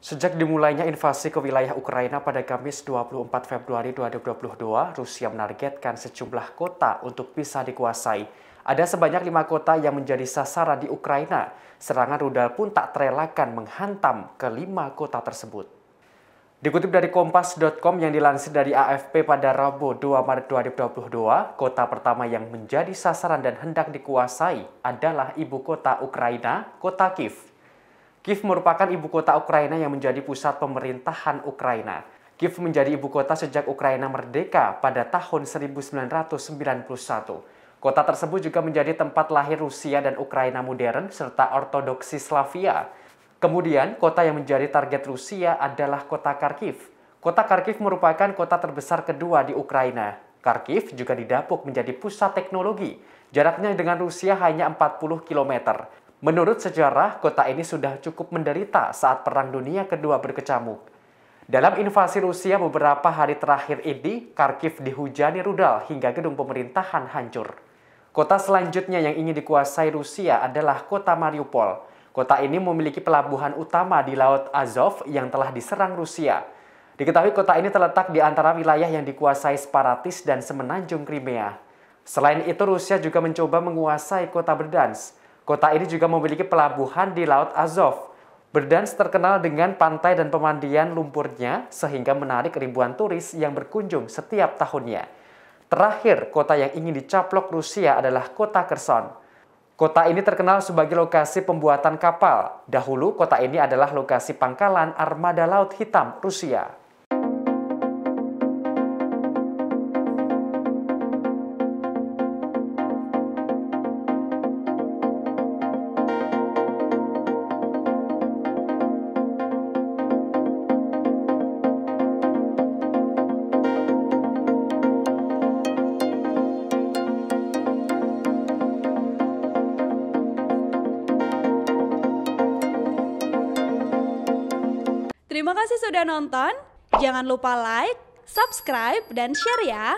Sejak dimulainya invasi ke wilayah Ukraina pada Kamis 24 Februari 2022, Rusia menargetkan sejumlah kota untuk bisa dikuasai. Ada sebanyak 5 kota yang menjadi sasaran di Ukraina. Serangan rudal pun tak terelakkan menghantam ke 5 kota tersebut. Dikutip dari Kompas.com yang dilansir dari AFP pada Rabu 2 Maret 2022, kota pertama yang menjadi sasaran dan hendak dikuasai adalah ibu kota Ukraina, kota Kiev. Kiev merupakan ibu kota Ukraina yang menjadi pusat pemerintahan Ukraina. Kiev menjadi ibu kota sejak Ukraina merdeka pada tahun 1991. Kota tersebut juga menjadi tempat lahir Rusia dan Ukraina modern serta ortodoksi Slavia. Kemudian, kota yang menjadi target Rusia adalah kota Kharkiv. Kota Kharkiv merupakan kota terbesar kedua di Ukraina. Kharkiv juga didapuk menjadi pusat teknologi. Jaraknya dengan Rusia hanya 40 km. Menurut sejarah, kota ini sudah cukup menderita saat Perang Dunia Kedua berkecamuk. Dalam invasi Rusia beberapa hari terakhir ini, Kharkiv dihujani rudal hingga gedung pemerintahan hancur. Kota selanjutnya yang ingin dikuasai Rusia adalah kota Mariupol. Kota ini memiliki pelabuhan utama di Laut Azov yang telah diserang Rusia. Diketahui kota ini terletak di antara wilayah yang dikuasai separatis dan semenanjung Crimea. Selain itu, Rusia juga mencoba menguasai kota Berdansk. Kota ini juga memiliki pelabuhan di Laut Azov. Berdansk terkenal dengan pantai dan pemandian lumpurnya sehingga menarik ribuan turis yang berkunjung setiap tahunnya. Terakhir, kota yang ingin dicaplok Rusia adalah kota Kherson. Kota ini terkenal sebagai lokasi pembuatan kapal. Dahulu, kota ini adalah lokasi pangkalan armada Laut Hitam Rusia. Terima kasih sudah nonton. Jangan lupa like, subscribe, dan share ya.